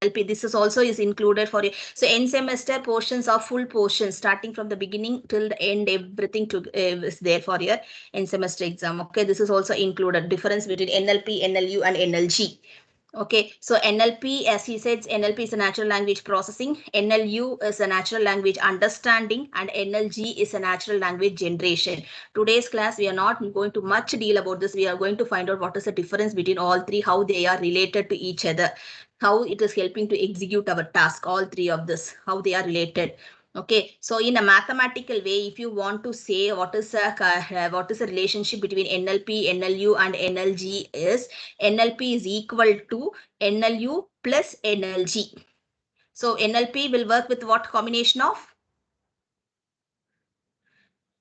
NLP. This is also is included for you. So end semester portions are full portions starting from the beginning till the end. Everything to is there for your end semester exam. Okay, this is also included. Difference between NLP, NLU, and NLG. Okay, so NLP, as he said, NLP is a natural language processing, NLU is a natural language understanding, and NLG is a natural language generation. Today's class, we are not going to much deal about this. We are going to find out what is the difference between all three, how they are related to each other, how it is helping to execute our task, all three of this, how they are related. Okay, so in a mathematical way, if you want to say what is the relationship between NLP, NLU, and NLG is NLP is equal to NLU plus NLG. So NLP will work with what combination of?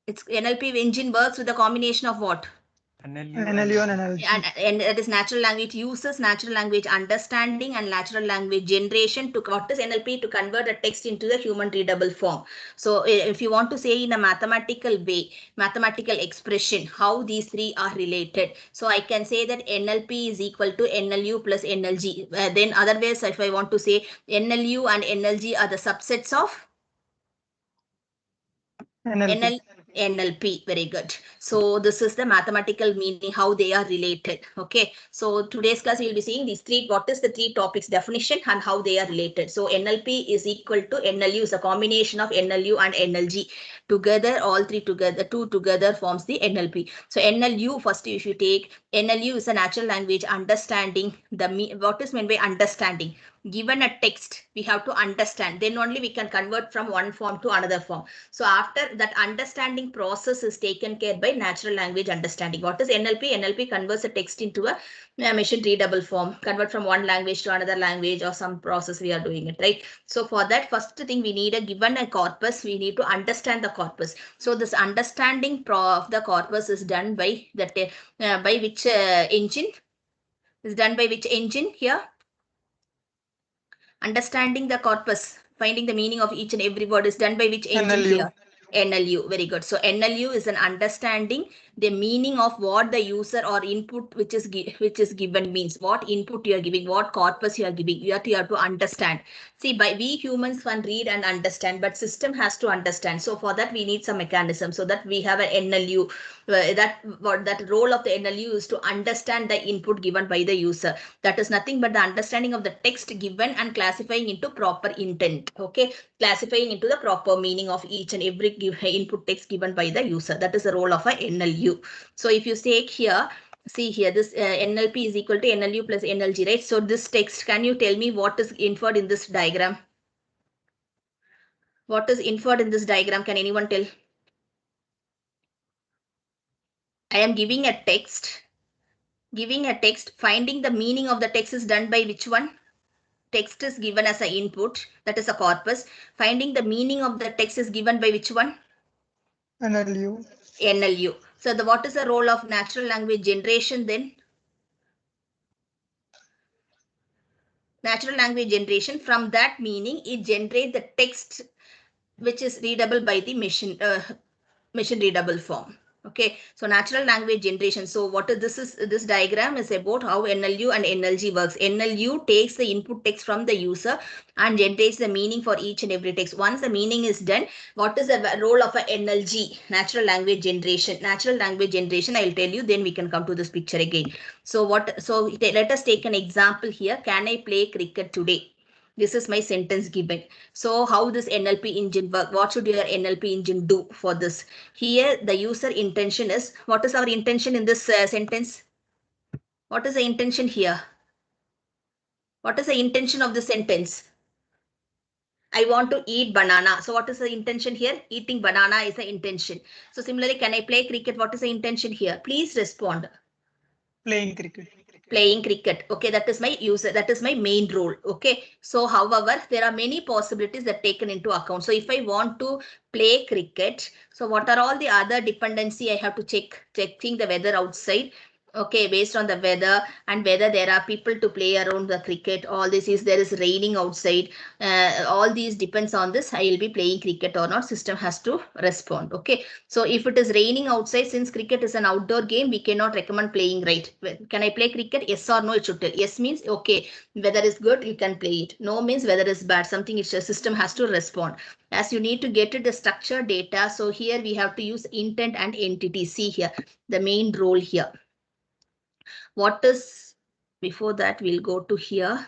Its NLP engine works with a combination of what? NLU NLU and NLG. And it is natural language uses, natural language understanding, and natural language generation. To what is NLP? To convert a text into the human readable form. So if you want to say in a mathematical way, mathematical expression, how these three are related. So I can say that NLP is equal to NLU plus NLG. Then otherwise, if I want to say NLU and NLG are the subsets of NLP. NLP, very good. So this is the mathematical meaning, how they are related. Okay. So today's class we will be seeing these three, what is the three topics definition and how they are related. So NLP is equal to NLU is a combination of NLU and NLG. Together, all three together, two together forms the NLP. So NLU, first if you take, NLU is a natural language understanding. What is meant by understanding? Given a text, we have to understand. Then only we can convert from one form to another form. So after that understanding process is taken care by natural language understanding. What is NLP? NLP converts a text into a machine readable form, convert from one language to another language or some process we are doing it, right? So for that, first thing we need given a corpus, we need to understand the corpus. So this understanding of the corpus is done by that by which engine? Is done by which engine here? Understanding the corpus, finding the meaning of each and every word is done by which engine NLU. here? NLU, very good. So NLU is an understanding the meaning of what the user or input which is given means. What input you are giving, what corpus you are giving, you have to understand. See, by we humans can read and understand, but system has to understand. So for that we need some mechanism. So that we have an NLU. That role of the NLU is to understand the input given by the user. That is nothing but the understanding of the text given and classifying into proper intent. Okay, classifying into the proper meaning of each and every input text given by the user. That is the role of a NLU. So if you take here, see here, this NLP is equal to NLU plus NLG, right? So this text, can you tell me what is inferred in this diagram? What is inferred in this diagram? Can anyone tell? I am giving a text. Giving a text, finding the meaning of the text is done by which one? Text is given as an input, that is a corpus. Finding the meaning of the text is given by which one? NLU. NLU. So what is the role of natural language generation then? Natural language generation, from that meaning it generates the text which is readable by the machine readable form. Okay, so natural language generation. So what is this diagram is about how NLU and NLG works. NLU takes the input text from the user and generates the meaning for each and every text. Once the meaning is done, what is the role of a NLG? Natural language generation. Natural language generation, I will tell you, then we can come to this picture again. So let us take an example here. Can I play cricket today? This is my sentence given. So how this NLP engine work? What should your NLP engine do for this? Here the user intention is, what is our intention in this sentence? What is the intention here? What is the intention of the sentence? I want to eat banana. So what is the intention here? Eating banana is the intention. So similarly, can I play cricket? What is the intention here? Please respond. Playing cricket. Playing cricket. Okay, that is my user. That is my main role. Okay. So, however, there are many possibilities that taken into account. So, if I want to play cricket, so what are all the other dependency I have to check? Checking the weather outside. Okay, based on the weather and whether there are people to play around the cricket, all this is there is raining outside, all these depends on this I will be playing cricket or not, system has to respond. Okay, so if it is raining outside, since cricket is an outdoor game, we cannot recommend playing, right? Can I play cricket? Yes or no, it should tell. Yes means okay, weather is good, you can play it. No means weather is bad, something is system has to respond. As you need to get to the structured data, so here we have to use intent and entity. See here the main role here. What is, before that we'll go to here.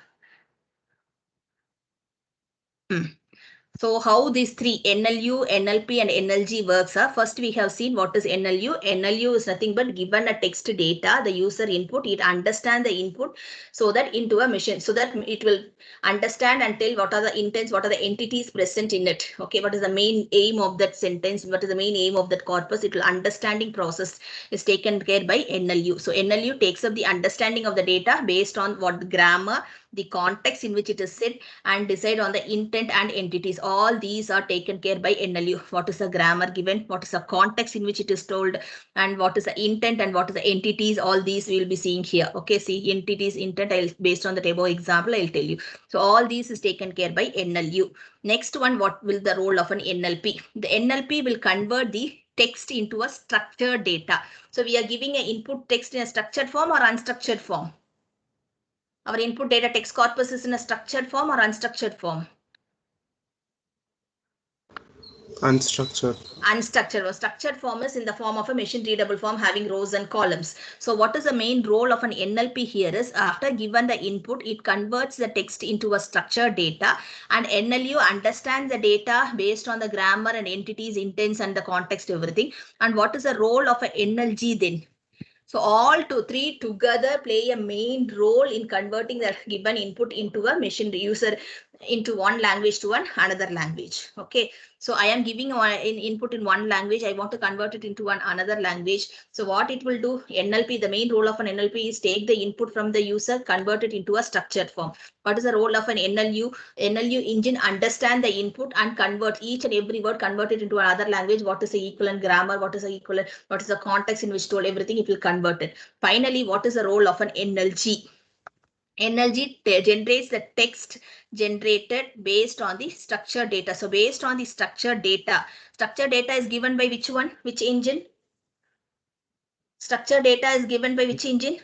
So how these three NLU, NLP and NLG works are, first we have seen what is NLU. NLU is nothing but given a text data, the user input, it understand the input so that into a machine, so that it will understand and tell what are the intents, what are the entities present in it. Okay, what is the main aim of that sentence, what is the main aim of that corpus, it will understanding process is taken care by NLU. So NLU takes up the understanding of the data based on what the grammar, the context in which it is said, and decide on the intent and entities. All these are taken care by NLU. What is the grammar given, what is the context in which it is told, and what is the intent and what is the entities, all these we will be seeing here. Okay, see entities, intent, based on the table example I'll tell you. So all these is taken care by NLU. Next one, what will the role of an NLP? The NLP will convert the text into a structured data. So we are giving an input text in a structured form or unstructured form. Our input data text corpus is in a structured form or unstructured form? Unstructured. Unstructured or structured form is in the form of a machine readable form having rows and columns. So what is the main role of an NLP here is, after given the input, it converts the text into a structured data, and NLU understands the data based on the grammar and entities, intents and the context, everything. And what is the role of an NLG then? So all three together play a main role in converting the given input into a machine user, into one language to another language. Okay, so I am giving input in one language, I want to convert it into another language. So what it will do, NLP, the main role of an NLP is take the input from the user, convert it into a structured form. What is the role of an NLU? NLU engine understand the input and convert each and every word, convert it into another language. What is the equivalent grammar, what is the equivalent, what is the context in which told, everything it will convert it. Finally, what is the role of an NLG? NLG generates the text generated based on the structured data. So based on the structured data is given by which one? Which engine? Structured data is given by which engine?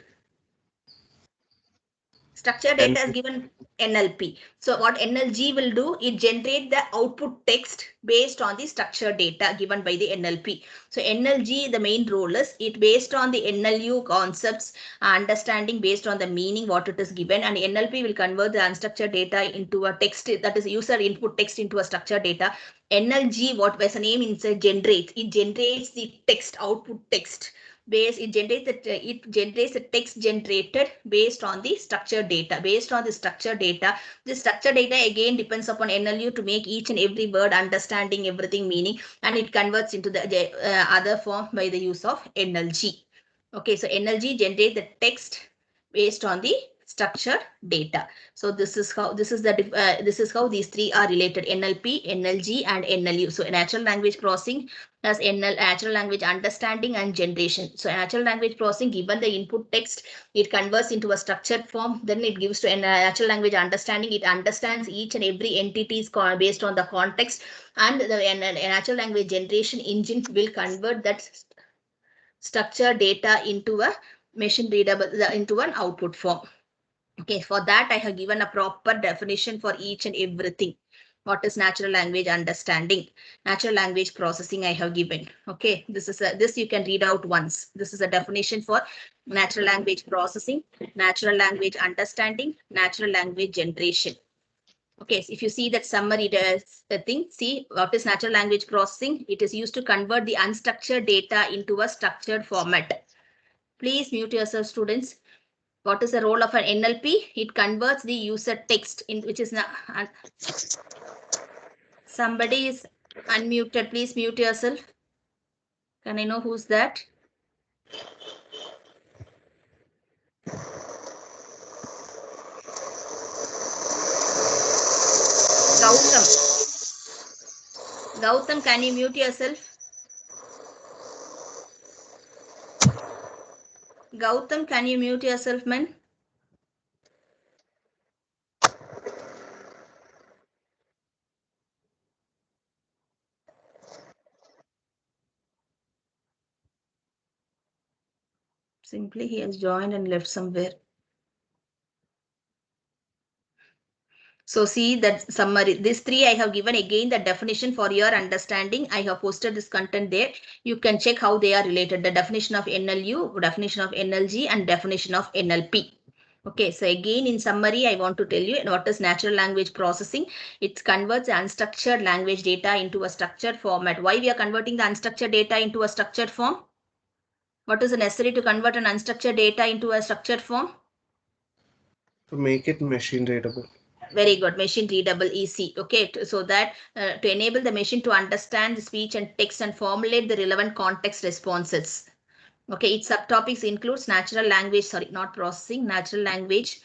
Structured data is given NLP. So what NLG will do, it generate the output text based on the structured data given by the NLP. So NLG, the main role is it based on the NLU concepts, understanding based on the meaning what it is given, and NLP will convert the unstructured data into a text, that is user input text into a structured data. NLG, what was the name inside, generates, it generates the text, output text base, it generates the text generated based on the structured data. Based on the structured data, the structured data again depends upon NLU to make each and every word understanding, everything meaning, and it converts into the other form by the use of NLG. Okay, so NLG generate the text based on the structured data. So this is how this is how these three are related: NLP, NLG and NLU. So natural language processing as natural language understanding and generation. So natural language processing, given the input text, it converts into a structured form, then it gives to a natural language understanding, it understands each and every entity based on the context, and the natural language generation engine will convert that structured data into a machine readable, into an output form. Okay, for that I have given a proper definition for each and everything. What is natural language understanding, natural language processing, I have given. Okay, this you can read out once. This is a definition for natural language processing, natural language understanding, natural language generation. Okay, so if you see that summary thing, see what is natural language processing. It is used to convert the unstructured data into a structured format. Please mute yourself, students. What is the role of an NLP? It converts the user text in which is now. Somebody is unmuted. Please mute yourself. Can I know who's that? Gautam. Gautam, can you mute yourself? Gautam, can you mute yourself, man? Simply he has joined and left somewhere. So see that summary. These three I have given again the definition for your understanding. I have posted this content there. You can check how they are related. The definition of NLU, definition of NLG, and definition of NLP. Okay, so again in summary, I want to tell you what is natural language processing. It converts unstructured language data into a structured format. Why we are converting the unstructured data into a structured form? What is necessary to convert an unstructured data into a structured form? To make it machine readable. Very good. Machine readable, easy. Okay, so that to enable the machine to understand the speech and text and formulate the relevant context responses. Okay, its subtopics includes natural language, sorry, not processing, natural language.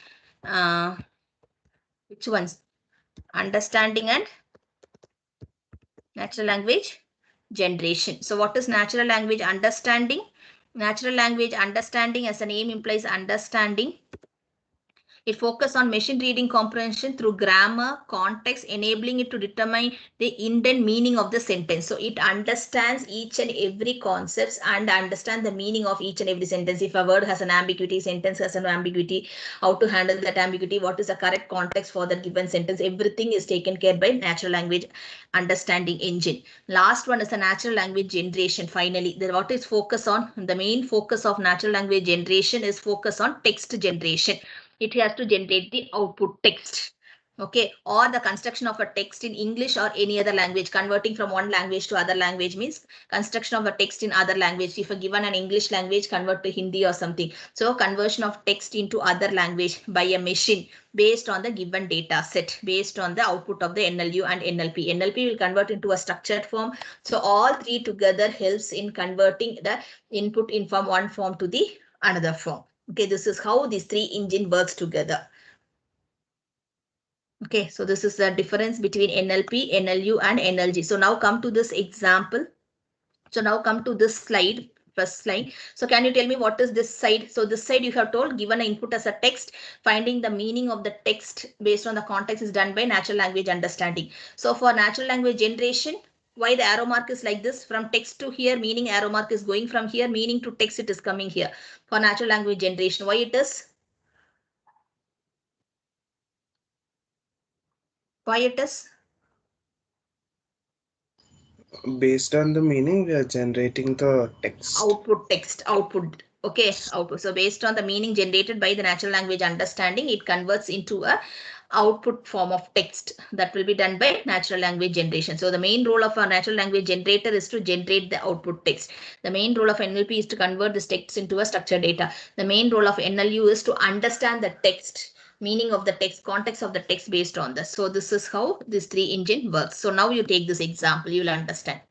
Which ones? Understanding and natural language generation. So what is natural language understanding? Natural language understanding, as the name implies, understanding. It focuses on machine reading comprehension through grammar, context, enabling it to determine the intent meaning of the sentence. So it understands each and every concepts and understand the meaning of each and every sentence. If a word has an ambiguity, sentence has an ambiguity, how to handle that ambiguity, what is the correct context for the given sentence, everything is taken care by natural language understanding engine. Last one is the natural language generation. Finally, what is focus on? The main focus of natural language generation is focus on text generation. It has to generate the output text. Okay, or the construction of a text in English or any other language. Converting from one language to other language means construction of a text in other language. If you're given an English language, convert to Hindi or something. So conversion of text into other language by a machine based on the given data set, based on the output of the NLU and NLP. NLP will convert into a structured form. So all three together helps in converting the input in from one form to the another form. Okay, this is how these three engine works together. Okay, so this is the difference between NLP, NLU and NLG. So now come to this example. So now come to this slide, first slide. So can you tell me what is this side? So this side you have told given an input as a text, finding the meaning of the text based on the context is done by natural language understanding. So for natural language generation, why the arrow mark is like this? From text to here, meaning arrow mark is going from here, meaning to text it is coming here. For natural language generation, why it is? Why it is? Based on the meaning, we are generating the text. Output text, output. Okay, output. So based on the meaning generated by the natural language understanding, it converts into a output form of text that will be done by natural language generation. So the main role of a natural language generator is to generate the output text. The main role of NLP is to convert this text into a structured data. The main role of NLU is to understand the text, meaning of the text, context of the text based on this. So this is how this three engine works. So now you take this example, you will understand.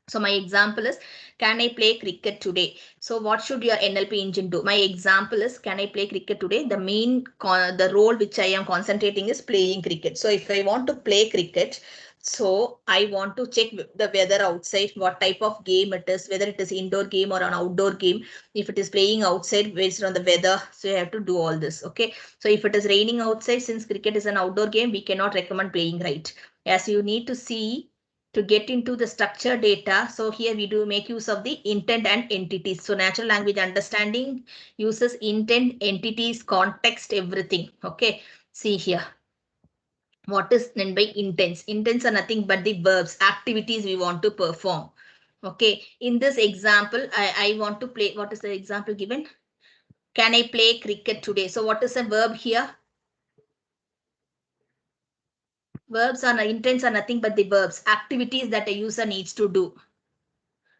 So my example is, can I play cricket today? So what should your NLP engine do? My example is, can I play cricket today? The the role which I am concentrating is playing cricket. So if I want to play cricket, so I want to check the weather outside, what type of game it is, whether it is indoor game or an outdoor game. If it is playing outside based on the weather, so you have to do all this. Okay. So if it is raining outside, since cricket is an outdoor game, we cannot recommend playing, right? As you need to see to get into the structured data. So here we do make use of the intent and entities. So natural language understanding uses intent, entities, context, everything. Okay. See here. What is meant by intents? Intents are nothing but the verbs, activities we want to perform. Okay. In this example, I want to play. What is the example given? Can I play cricket today? So what is a verb here? Verbs are intents are nothing but the verbs, activities that a user needs to do.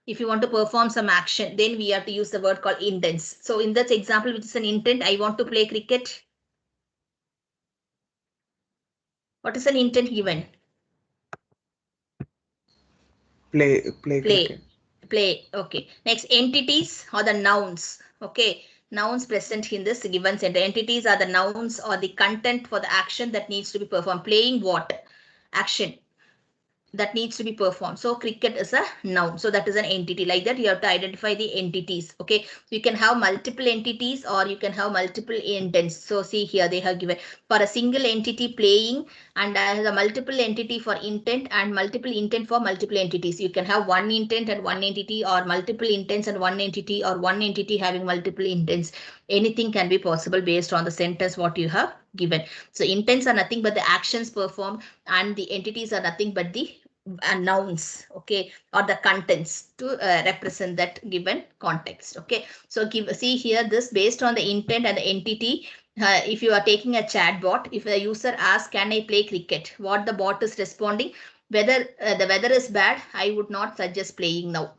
If you want to perform some action, then we have to use the word called intents. So in that example, which is an intent, I want to play cricket. What is an intent given? Play cricket. Play. Okay. Next, entities or the nouns. Okay. Nouns present in this given sentence. Entities are the nouns or the content for the action that needs to be performed. Playing what? Action. that needs to be performed. So cricket is a noun. So that is an entity. Like that, you have to identify the entities. Okay. So you can have multiple entities or you can have multiple intents. So see here, they have given for a single entity playing and the multiple entity for intent and multiple intent for multiple entities. You can have one intent and one entity or multiple intents and one entity or one entity having multiple intents. Anything can be possible based on the sentence what you have given. So intents are nothing but the actions performed and the entities are nothing but the nouns, okay, or the contents to represent that given context. Okay, so see here this based on the intent and the entity. If you are taking a chat bot, if a user asks, can I play cricket? What the bot is responding, whether the weather is bad, I would not suggest playing now.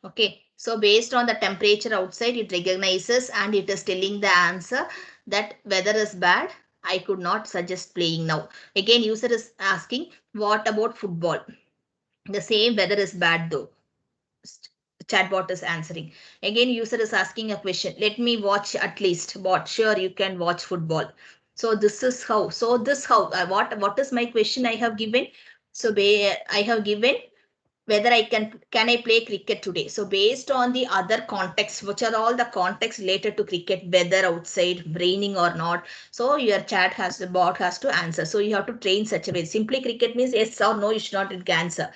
Okay, so based on the temperature outside, it recognizes and it is telling the answer that weather is bad, I could not suggest playing now. Again, user is asking, what about football? The same weather is bad though. Chatbot is answering. Again, user is asking a question. Let me watch at least. Bot, sure, you can watch football. So this is how. So this how. What is my question I have given? So I have given whether I can I play cricket today. So based on the other context, which are all the contexts related to cricket, weather outside, raining or not. So your chat has the bot has to answer. So you have to train such a way. Simply cricket means yes or no, you should not answer.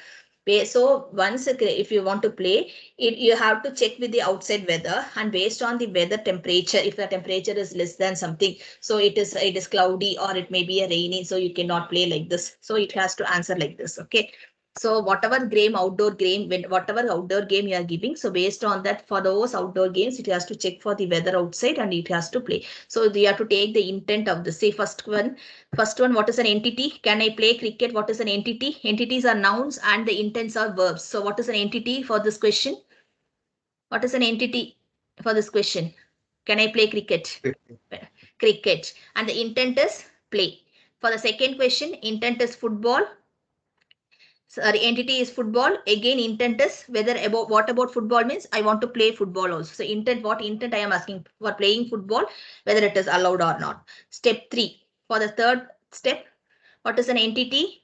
So once if you want to play, you have to check with the outside weather and based on the weather temperature, if the temperature is less than something, so it is cloudy or it may be a rainy, so you cannot play like this. So it has to answer like this. Okay. So whatever outdoor game, whatever outdoor game you are giving, so based on that, for those outdoor games, it has to check for the weather outside and it has to play. So you have to take the intent of the say first one, what is an entity? Can I play cricket? What is an entity? Entities are nouns and the intents are verbs. So what is an entity for this question? What is an entity for this question? Can I play cricket? Cricket. And the intent is play. For the second question, intent is football. Sorry, entity is football. Again, intent is whether about what about football means I want to play football also. So intent, what intent I am asking for playing football, whether it is allowed or not. Step 3. For the third step, what is an entity?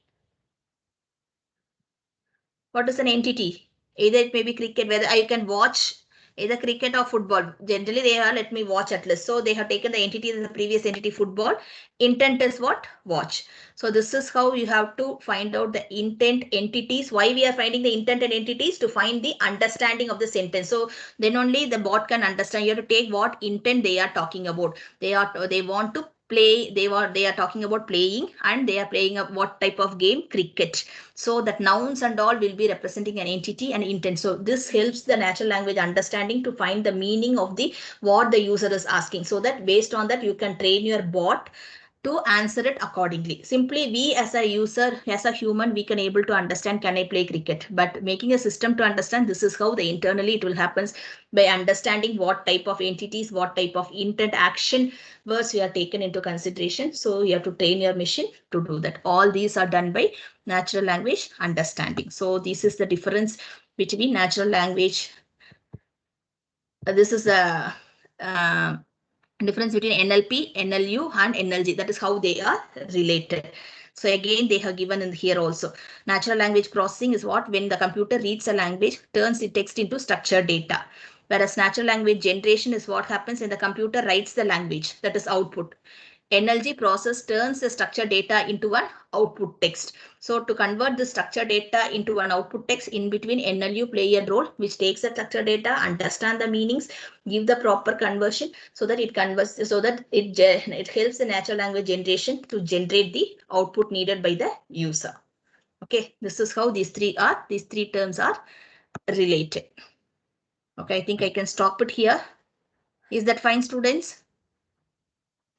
What is an entity? Either it may be cricket, whether I can watch either cricket or football. Generally, they are let me watch at least. So they have taken the entity in the previous entity football. Intent is what? Watch. So this is how you have to find out the intent entities. Why we are finding the intent and entities? To find the understanding of the sentence. So then only the bot can understand. You have to take what intent they are talking about. They want to play. They are talking about playing and they are playing what type of game? Cricket. So that nouns and all will be representing an entity and intent. So this helps the natural language understanding to find the meaning of the what the user is asking. So that based on that you can train your bot to answer it accordingly. Simply we as a user, as a human, we can able to understand can I play cricket, but making a system to understand, this is how the internally it will happen by understanding what type of entities, what type of intent action words we are taken into consideration. So you have to train your machine to do that. All these are done by natural language understanding. So this is the difference between natural language. This is a difference between NLP, NLU and NLG. That is how they are related. So again, they have given in here also. Natural language processing is what? When the computer reads a language, turns the text into structured data. Whereas natural language generation is what happens when the computer writes the language, that is output. NLG process turns the structured data into an output text. So to convert the structured data into an output text, in between NLU play a role which takes the structured data, understand the meanings, give the proper conversion so that it converts, so that it helps the natural language generation to generate the output needed by the user. Okay, this is how these three terms are related. Okay, I think I can stop it here. Is that fine, students?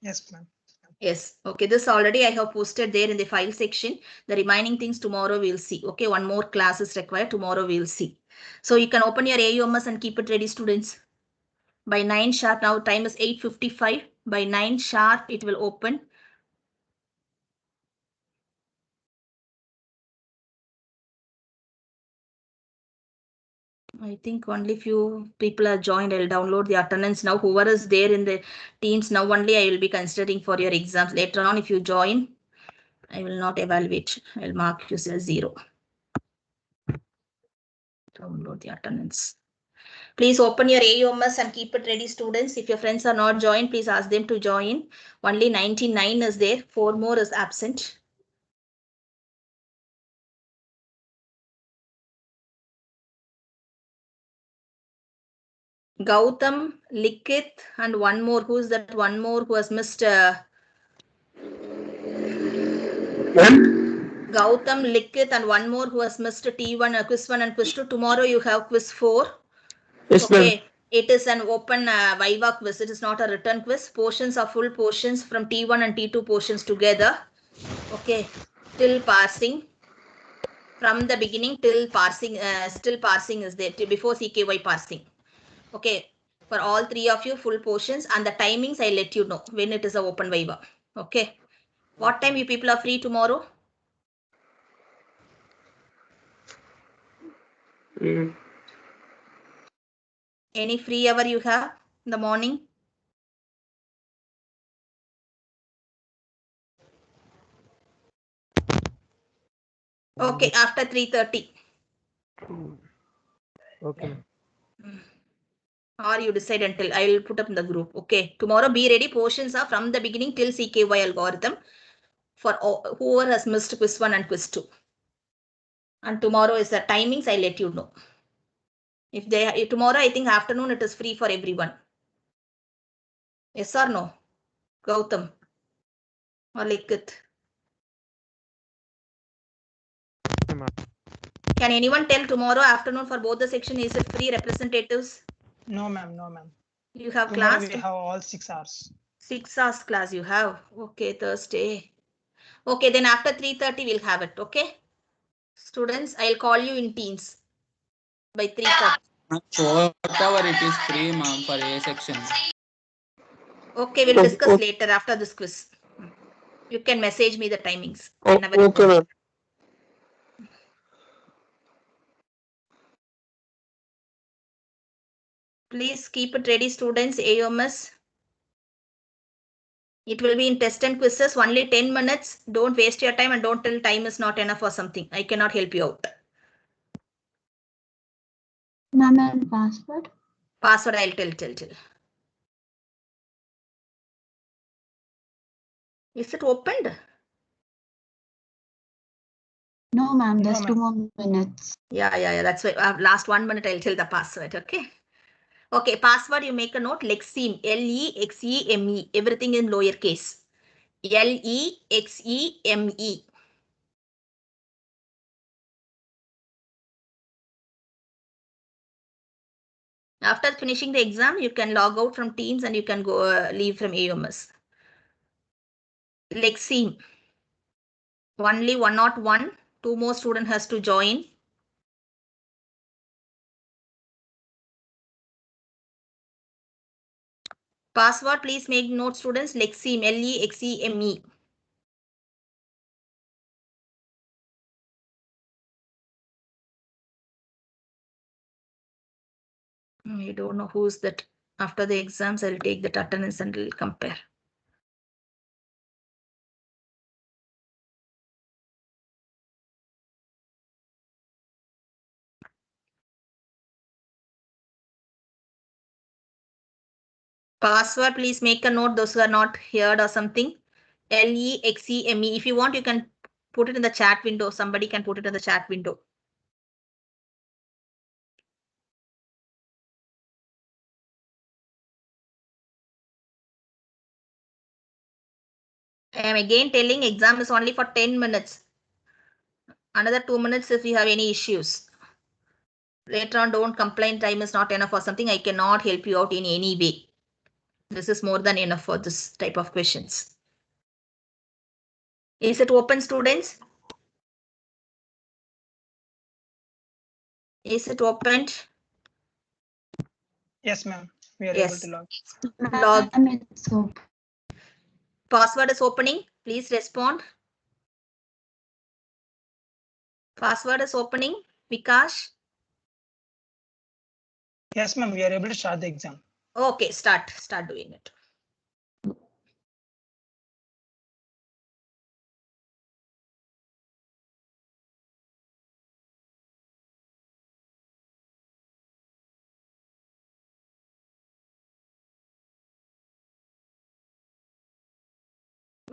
Yes, ma'am. Yes. Okay. This already I have posted there in the file section. The remaining things tomorrow we'll see. Okay. One more class is required. Tomorrow we'll see. So you can open your AUMS and keep it ready, students. By 9 sharp. Now time is 8:55. By 9 sharp, it will open. I think only few people are joined. I'll download the attendance now. Whoever is there in the teams now only I will be considering for your exams. Later on, if you join, I will not evaluate. I will mark you as 0. Download the attendance. Please open your AUMS and keep it ready, students. If your friends are not joined, please ask them to join. Only 99 is there. 4 more is absent. Gautam, Likith, and one more. Who is that one more who has missed? Gautam, Likith, and one more who has missed T1, quiz 1 and quiz 2. Tomorrow you have quiz 4. Yes, okay. It is an open Viva quiz. It is not a written quiz. Portions are full portions from T1 and T2 portions together. Okay. Till parsing. From the beginning till parsing, still parsing is there. Before CKY parsing. Okay. For all 3 of you, full portions. And the timings, I'll let you know when it is a open Viva. Okay. What time you people are free tomorrow? Any free hour you have in the morning? Okay, after 3:30. Okay. Or you decide until I will put up in the group. Okay, tomorrow be ready. Portions are from the beginning till CKY algorithm for whoever has missed quiz 1 and quiz 2. And tomorrow is the timings. I'll let you know. If they tomorrow, I think afternoon it is free for everyone. Yes or no? Gautam or Likith? Can anyone tell tomorrow afternoon for both the section is it free representatives? No, ma'am. No, ma'am. You have Tomorrow class? we have all 6 hours. 6 hours class you have. Okay, Thursday. Okay, then after 3:30 we'll have it. Okay. Students, I'll call you in Teams by 3:30. 4 hour it is free, ma'am, for A section. Okay, we'll discuss later after this quiz. You can message me the timings whenever you Okay, want. Please keep it ready, students. AUMS. It will be in test and quizzes, only 10 minutes. Don't waste your time and don't tell time is not enough or something. I cannot help you out. Ma'am, and password? Password I'll tell. Is it opened? No, ma'am, No, just ma'am. 2 more minutes. Yeah. That's why last 1 minute I'll tell the password. Okay. Okay, password you make a note. Lexeme. LEXEME. Everything in lowercase. LEXEME. After finishing the exam, you can log out from Teams and you can go leave from AUMS. Lexeme. Only 101. 2 more student has to join. Password, please make note, students. Lexeme. LEXEME. I don't know who's that. After the exams, I'll take that attendance and we'll compare. Password, please make a note. Those who are not heard or something. LEXEME. If you want, you can put it in the chat window. Somebody can put it in the chat window. I am again telling exam is only for 10 minutes. Another 2 minutes if you have any issues. Later on, don't complain time is not enough or something. I cannot help you out in any way. This is more than enough for this type of questions. Is it open, students? Is it opened? Yes, ma'am. We are Yes. able to log. Log. Ma'am, it's open. Password is opening. Please respond. Password is opening. Vikash. Yes, ma'am. We are able to start the exam. Okay, start doing it.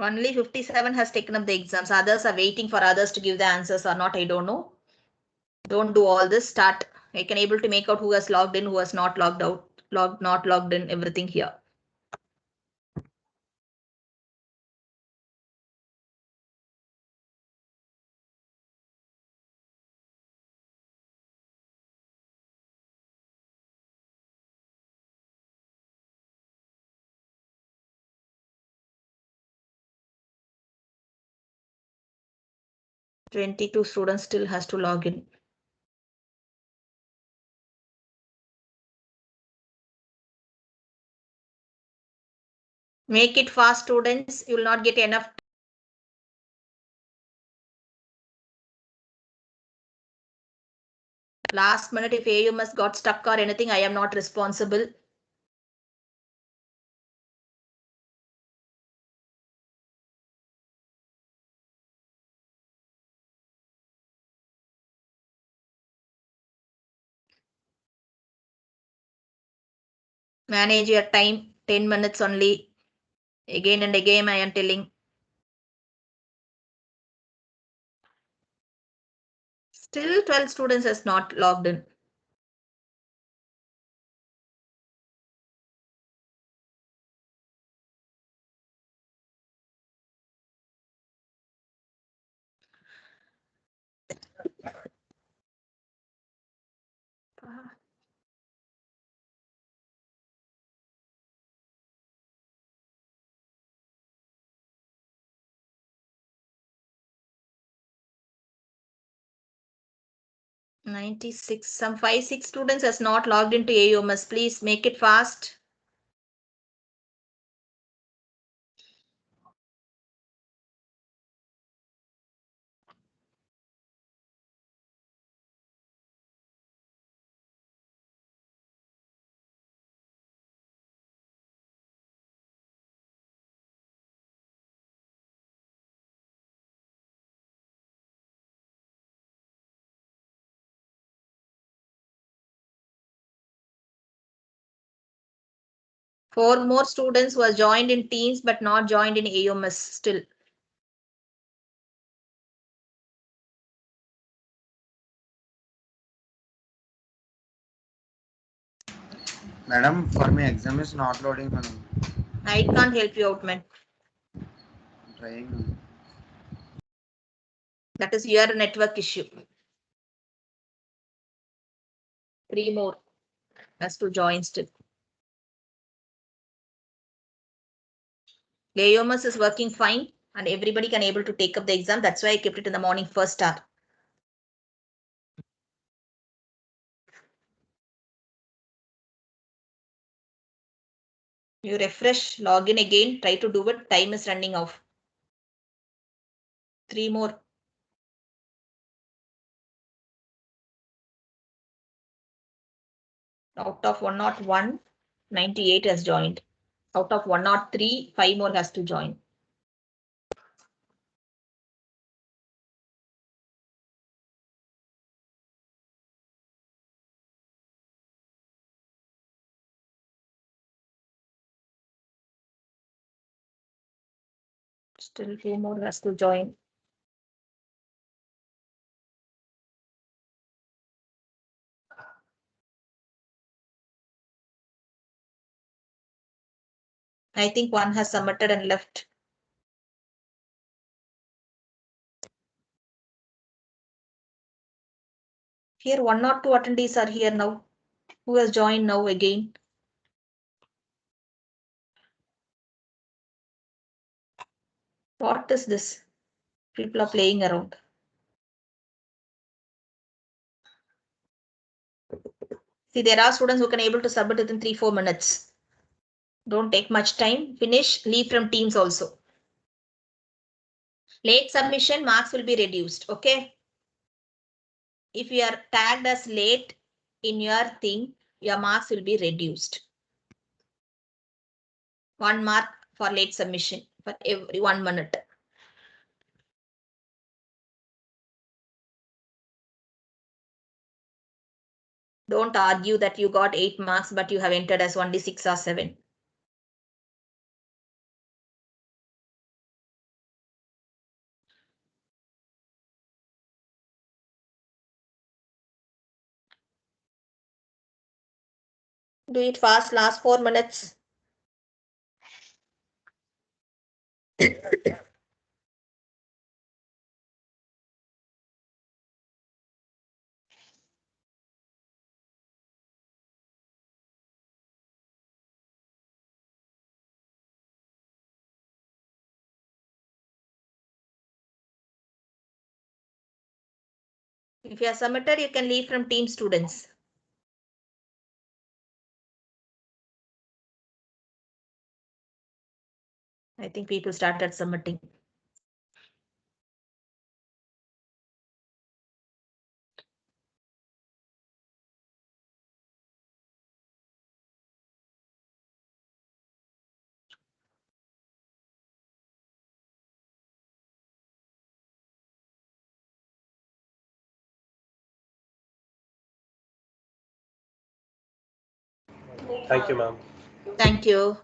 Only 57 has taken up the exams. Others are waiting for others to give the answers or not. I don't know. Don't do all this. Start. I can able to make out who has logged in, who has not logged out, not logged in, everything here. Twenty-two students still has to log in. Make it fast, students. You will not get enough. Last minute, if AUMS got stuck or anything, I am not responsible. Manage your time, 10 minutes only. Again and again, I am telling. Still 12 students has not logged in. Ah. $96. Some 5-6 students has not logged into AUMS. Please make it fast. Four more students were joined in Teams but not joined in AUMS still. Madam, for me exam is not loading, madam. I can't help you out, man. I'm trying. That is your network issue. 3 more has to join still. AUMS is working fine and everybody can able to take up the exam. That's why I kept it in the morning first hour. You refresh, log in again, try to do it. Time is running off. 3 more. Out of 101, 98 has joined. Out of 103, 5 more has to join. Still 2 more has to join. I think one has submitted and left. Here 1 or 2 attendees are here now. Who has joined now again? What is this? People are playing around. See, there are students who can able to submit within 3-4 minutes. Don't take much time. Finish, leave from Teams also. Late submission, marks will be reduced. Okay. If you are tagged as late in your thing, your marks will be reduced. 1 mark for late submission for every 1 minute. Don't argue that you got 8 marks, but you have entered as only 6 or 7. Do it fast, last 4 minutes. If you are submitted, you can leave from team students. I think people started submitting. Thank you, ma'am. Thank you.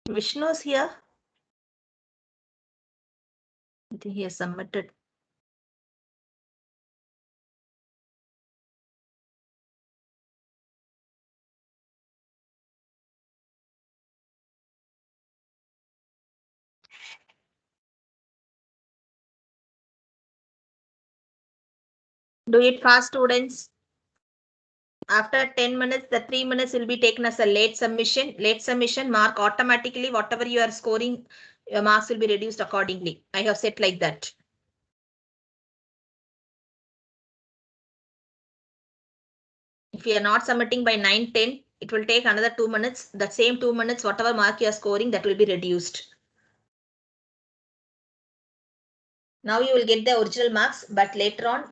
Vishnu is here. I think he has submitted. Do it fast, students. After 10 minutes, the 3 minutes will be taken as a late submission. Late submission mark automatically, whatever you are scoring, your marks will be reduced accordingly. I have set like that. If you are not submitting by 9:10, it will take another 2 minutes. That same 2 minutes, whatever mark you are scoring, that will be reduced. Now you will get the original marks, but later on,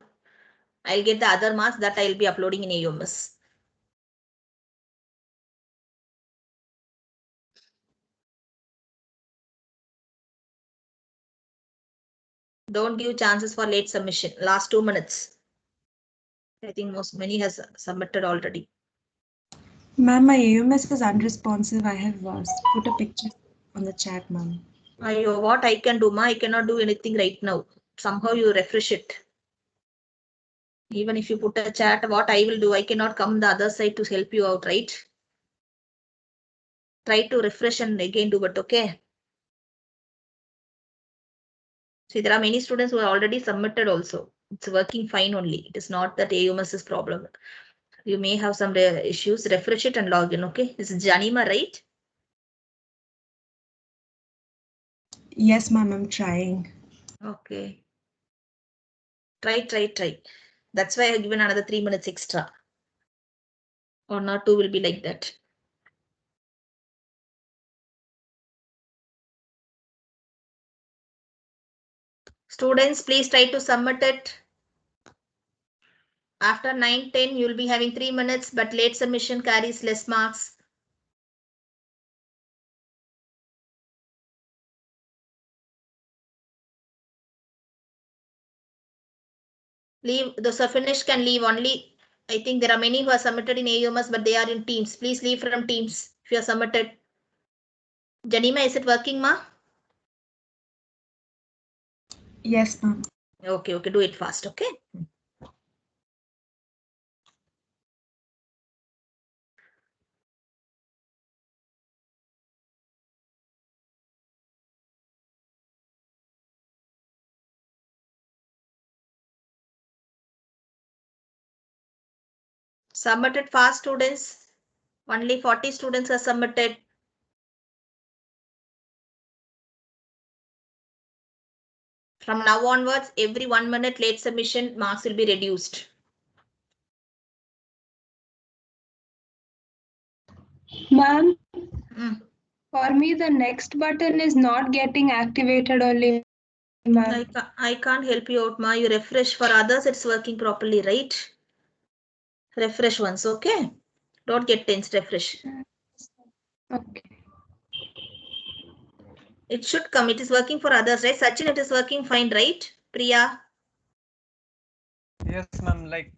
I'll get the other marks that I will be uploading in AUMS. Don't give chances for late submission. Last 2 minutes. I think many has submitted already. Ma'am, my AUMS is unresponsive. I have put a picture on the chat, ma'am. What I can do, ma? I cannot do anything right now. Somehow you refresh it. Even if you put a chat, what I will do, I cannot come the other side to help you out, right? Try to refresh and again do it, okay? See, there are many students who are already submitted also. It's working fine only. It is not that AUMS is problem. You may have some issues. Refresh it and log in, okay? This is Janima, right? Yes, ma'am, I'm trying. Okay. Try. That's why I have given another 3 minutes extra. Or not 2 will be like that. Students, please try to submit it. After 9:10, you will be having 3 minutes, but late submission carries less marks. Leave, those are finished can leave only. I think there are many who are submitted in AUMS, but they are in teams. Please leave from teams if you are submitted. Janima, is it working, ma? Yes, ma'am. Okay, do it fast, okay? Submitted fast, students. Only 40 students are submitted. From now onwards, every 1 minute late submission marks will be reduced. Ma'am, Mm. for me, the next button is not getting activated only, ma'am. I can't help you out, ma. You refresh. For others, it's working properly, right? Refresh once, okay? Don't get tense, refresh. Okay. It should come. It is working for others, right? Sachin, it is working fine, right? Priya? Yes, ma'am. Like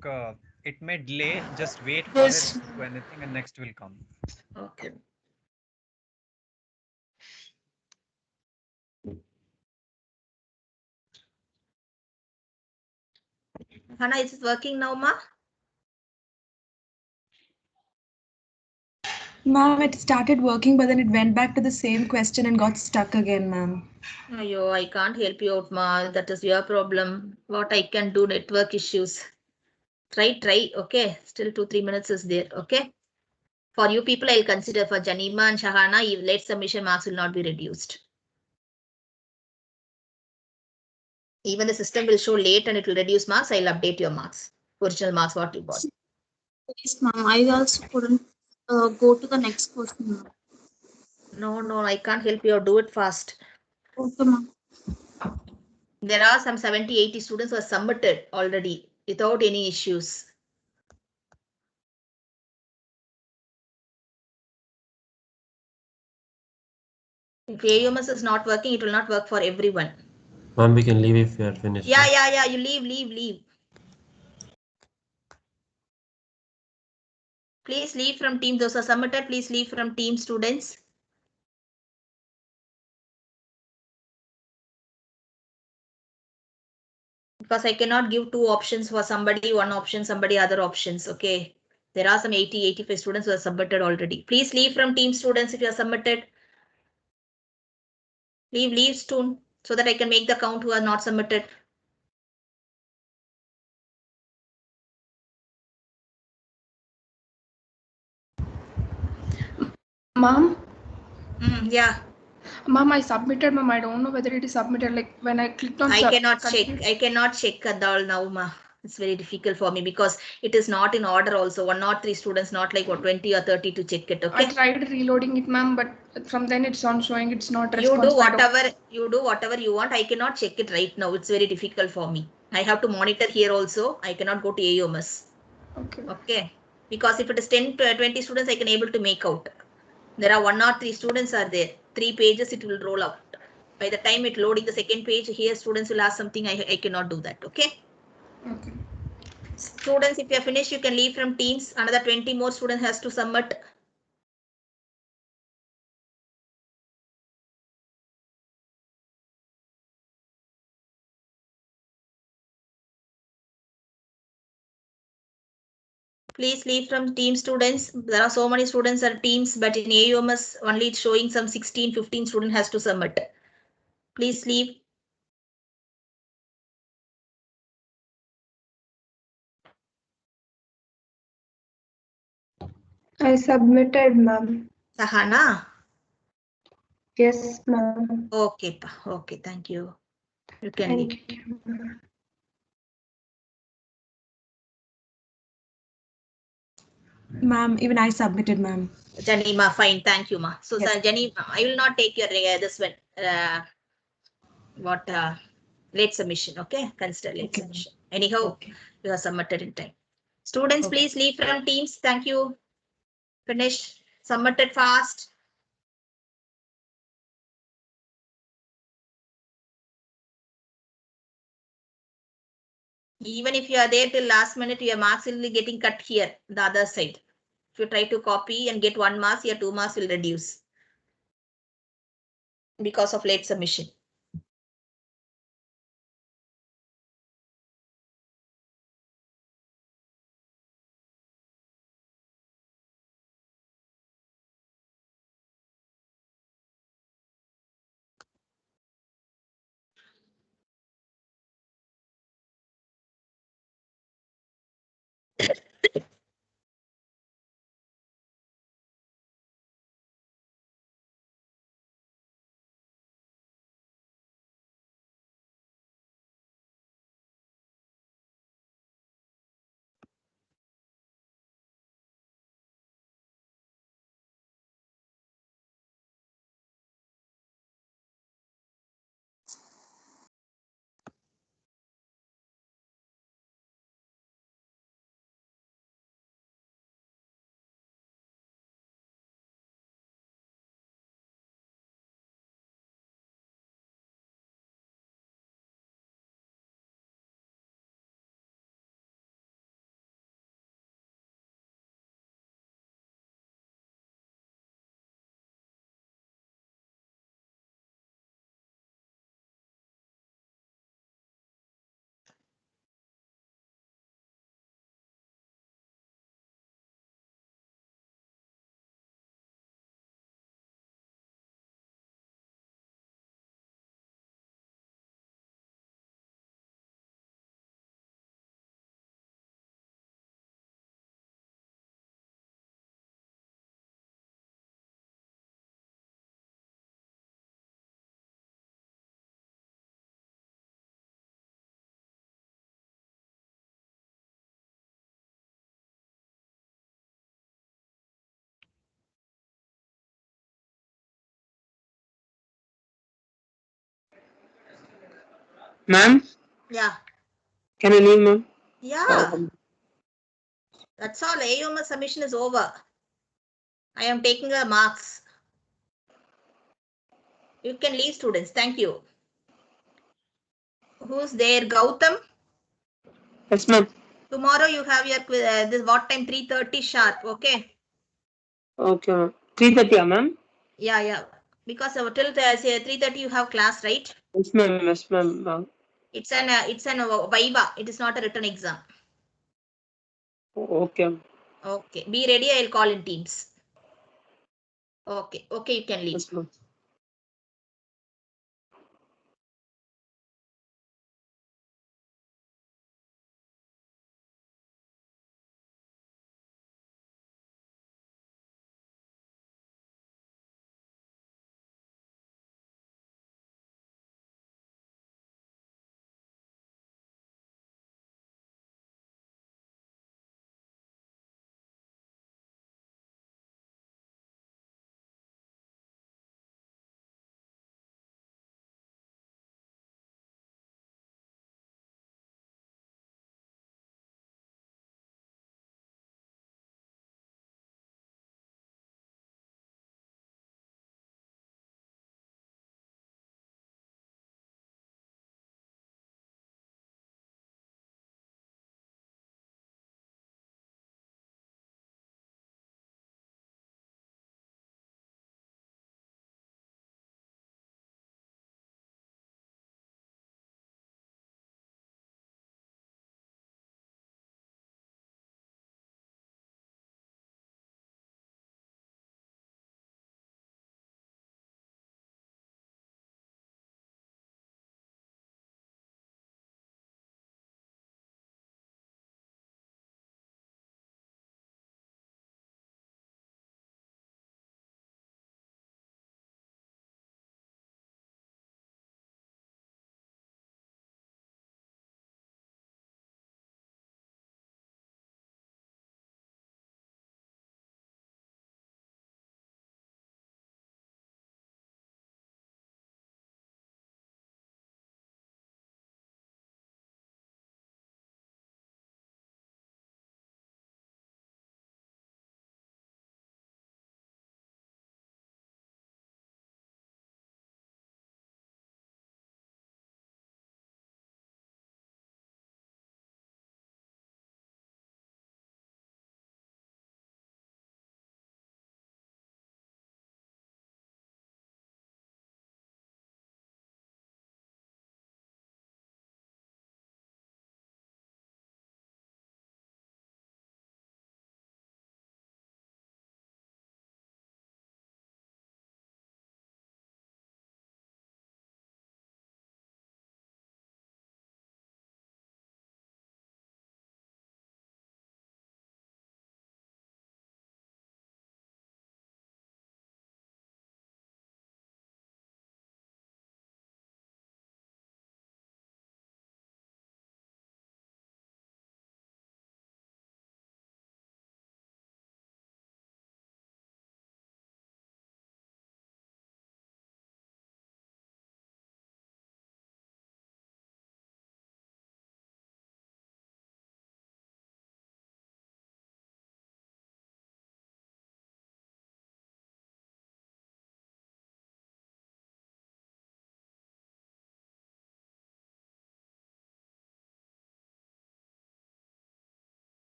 it may delay. Just wait for it to do anything, and next will come. Okay. Hannah, is it working now, ma? Ma'am, it started working, but then it went back to the same question and got stuck again, ma'am. Ayo, I can't help you out, ma. That is your problem. What I can do, network issues. Try. Okay, still 2-3 minutes is there. Okay. For you people, I'll consider. For Janima and Shahana, late submission marks will not be reduced. Even the system will show late and it will reduce marks. I'll update your marks. Original marks, what you got. Yes, ma'am. I also couldn't go to the next question, ma'am. No, I can't help you. Do it fast. Okay, ma'am. There are some 70-80 students who are submitted already without any issues. If AUMS is not working, it will not work for everyone. Ma'am, we can leave if we are finished. Yeah. You leave. Please leave from team. Those are submitted. Please leave from team, students. Because I cannot give 2 options for somebody, 1 option, somebody other options. Okay. There are some 80-85 students who are submitted already. Please leave from team, students, if you are submitted. Leave soon so that I can make the count who are not submitted. Ma'am, Yeah. ma'am, I submitted, ma'am. I don't know whether it is submitted. Like when I clicked on I cannot continue. check. I cannot check at all now, ma. It's very difficult for me because it is not in order also. 103 students, not like what 20 or 30 to check it. Okay. I tried reloading it, ma'am, but from then it's on showing it's not You responsive. do whatever you want. I cannot check it right now. It's very difficult for me. I have to monitor here also. I cannot go to AUMS. Okay. Because if it is 10 to 20 students, I can able to make out. There are 1 or 3 students are there. 3 pages it will roll out. By the time it loading the second page, here students will ask something. I cannot do that. Okay. Okay. Students, if you are finished, you can leave from teams. Another 20 more students has to submit. Please leave from team, students. There are so many students are teams, but in AUMS only it's showing some 16-15 student has to submit. Please leave. I submitted, ma'am. Sahana. Yes, ma'am. Okay, thank you. You can leave. Thank you. Ma'am, even I submitted, ma'am. Janima, fine, thank you, ma. So, Yes. Janima, I will not take your this one. Late submission, okay? Consider late submission. Anyhow, you are submitted in time. Students, please leave from teams. Thank you. Finish. Submitted fast. Even if you are there till last minute, your marks will be getting cut here, the other side. If you try to copy and get 1 mark, your 2 marks will reduce because of late submission. Ma'am, Yeah. can I leave, ma'am? Yeah. That's all. AUMS submission is over. I am taking the marks. You can leave, students. Thank you. Who's there? Gautam? Yes, ma'am. Tomorrow you have your this what time? 3:30 sharp. Okay. Okay, ma'am. 3:30, ma'am? Yeah. Because till say 3:30 you have class, right? Yes, ma'am. Yes, ma'am. It's an viva. It is not a written exam. Okay. Okay. Be ready. I'll call in Teams. Okay. You can leave. Yes, ma'am.